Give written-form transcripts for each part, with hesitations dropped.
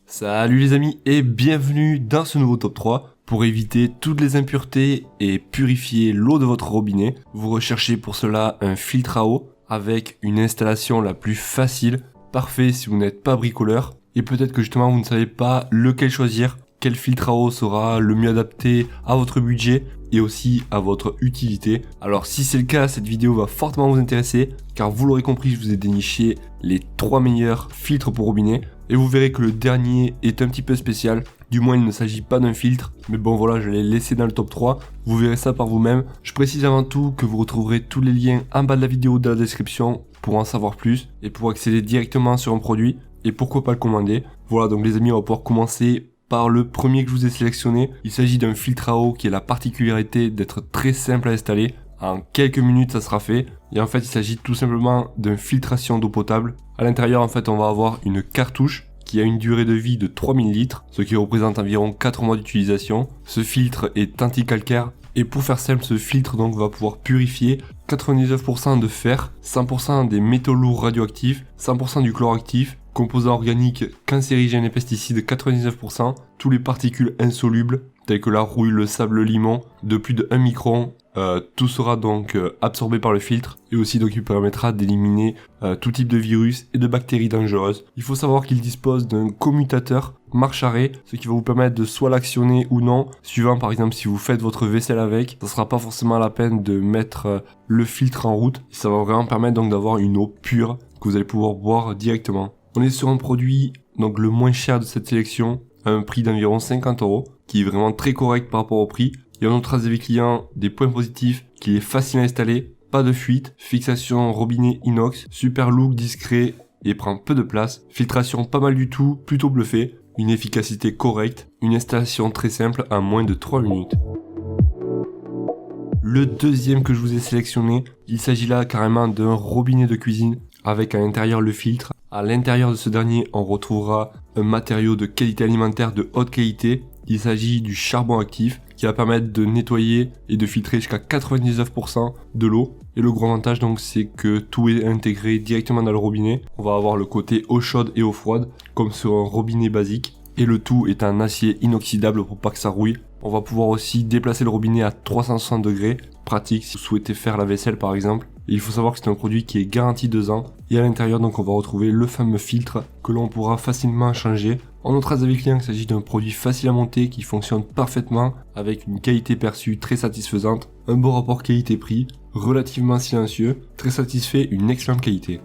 Salut les amis et bienvenue dans ce nouveau top 3. Pour éviter toutes les impuretés et purifier l'eau de votre robinet, vous recherchez pour cela un filtre à eau avec une installation la plus facile, parfait si vous n'êtes pas bricoleur et peut-être que justement vous ne savez pas lequel choisir, quel filtre à eau sera le mieux adapté à votre budget et aussi à votre utilité. Alors si c'est le cas, cette vidéo va fortement vous intéresser car vous l'aurez compris, je vous ai déniché les 3 meilleurs filtres pour robinet et vous verrez que le dernier est un petit peu spécial. Du moins il ne s'agit pas d'un filtre, mais bon voilà, je l'ai laissé dans le top 3, vous verrez ça par vous-même. Je précise avant tout que vous retrouverez tous les liens en bas de la vidéo dans la description pour en savoir plus et pour accéder directement sur un produit et pourquoi pas le commander. Voilà, donc les amis, on va pouvoir commencer par le premier que je vous ai sélectionné. Il s'agit d'un filtre à eau qui a la particularité d'être très simple à installer. En quelques minutes ça sera fait. Et en fait il s'agit tout simplement d'une filtration d'eau potable. À l'intérieur en fait on va avoir une cartouche qui a une durée de vie de 3000 litres, ce qui représente environ 4 mois d'utilisation. Ce filtre est anti-calcaire et pour faire simple, ce filtre donc va pouvoir purifier 99% de fer, 100% des métaux lourds radioactifs, 100% du chloractif, composants organiques cancérigènes et pesticides 99%, tous les particules insolubles telles que la rouille, le sable, le limon de plus de 1 micron. Tout sera donc absorbé par le filtre et aussi donc il permettra d'éliminer tout type de virus et de bactéries dangereuses. Il faut savoir qu'il dispose d'un commutateur marche-arrêt, ce qui va vous permettre de soit l'actionner ou non, suivant par exemple si vous faites votre vaisselle avec, ça sera pas forcément la peine de mettre le filtre en route. Ça va vraiment permettre donc d'avoir une eau pure que vous allez pouvoir boire directement. On est sur un produit donc le moins cher de cette sélection, à un prix d'environ 50 €, qui est vraiment très correct par rapport au prix. Et on notera des clients des points positifs, qu'il est facile à installer, pas de fuite, fixation robinet inox, super look discret et prend peu de place, filtration pas mal du tout, plutôt bluffé, une efficacité correcte, une installation très simple en moins de 3 minutes. Le deuxième que je vous ai sélectionné, il s'agit là carrément d'un robinet de cuisine avec à l'intérieur le filtre. À l'intérieur de ce dernier, on retrouvera un matériau de qualité alimentaire de haute qualité. Il s'agit du charbon actif qui va permettre de nettoyer et de filtrer jusqu'à 99% de l'eau. Et le gros avantage donc c'est que tout est intégré directement dans le robinet. On va avoir le côté eau chaude et eau froide comme sur un robinet basique. Et le tout est en acier inoxydable pour pas que ça rouille. On va pouvoir aussi déplacer le robinet à 360 degrés, pratique si vous souhaitez faire la vaisselle par exemple. Et il faut savoir que c'est un produit qui est garanti 2 ans. Et à l'intérieur donc on va retrouver le fameux filtre que l'on pourra facilement changer. On notera avec client qu'il s'agit d'un produit facile à monter qui fonctionne parfaitement avec une qualité perçue très satisfaisante, un bon rapport qualité-prix, relativement silencieux, très satisfait, une excellente qualité.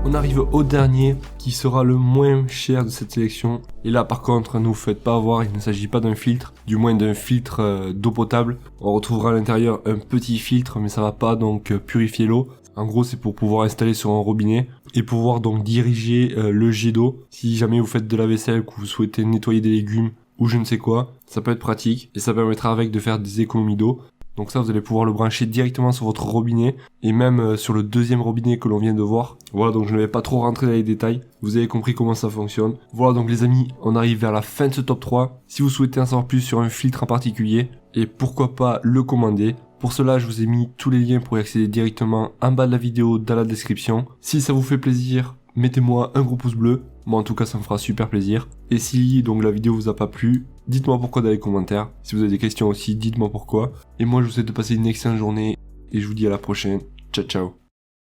On arrive au dernier qui sera le moins cher de cette sélection. Et là par contre ne vous faites pas avoir, il ne s'agit pas d'un filtre, du moins d'un filtre d'eau potable. On retrouvera à l'intérieur un petit filtre mais ça va pas donc purifier l'eau. En gros c'est pour pouvoir installer sur un robinet et pouvoir donc diriger le jet d'eau. Si jamais vous faites de la vaisselle, que vous souhaitez nettoyer des légumes ou je ne sais quoi, ça peut être pratique et ça permettra avec de faire des économies d'eau. Donc ça vous allez pouvoir le brancher directement sur votre robinet et même sur le deuxième robinet que l'on vient de voir. Voilà, donc je ne vais pas trop rentrer dans les détails, vous avez compris comment ça fonctionne. Voilà donc les amis, on arrive vers la fin de ce top 3. Si vous souhaitez en savoir plus sur un filtre en particulier et pourquoi pas le commander, pour cela je vous ai mis tous les liens pour y accéder directement en bas de la vidéo dans la description. Si ça vous fait plaisir, mettez-moi un gros pouce bleu, moi en tout cas ça me fera super plaisir. Et si donc la vidéo vous a pas plu, dites-moi pourquoi dans les commentaires. Si vous avez des questions aussi, dites-moi pourquoi. Et moi je vous souhaite de passer une excellente journée et je vous dis à la prochaine. Ciao ciao.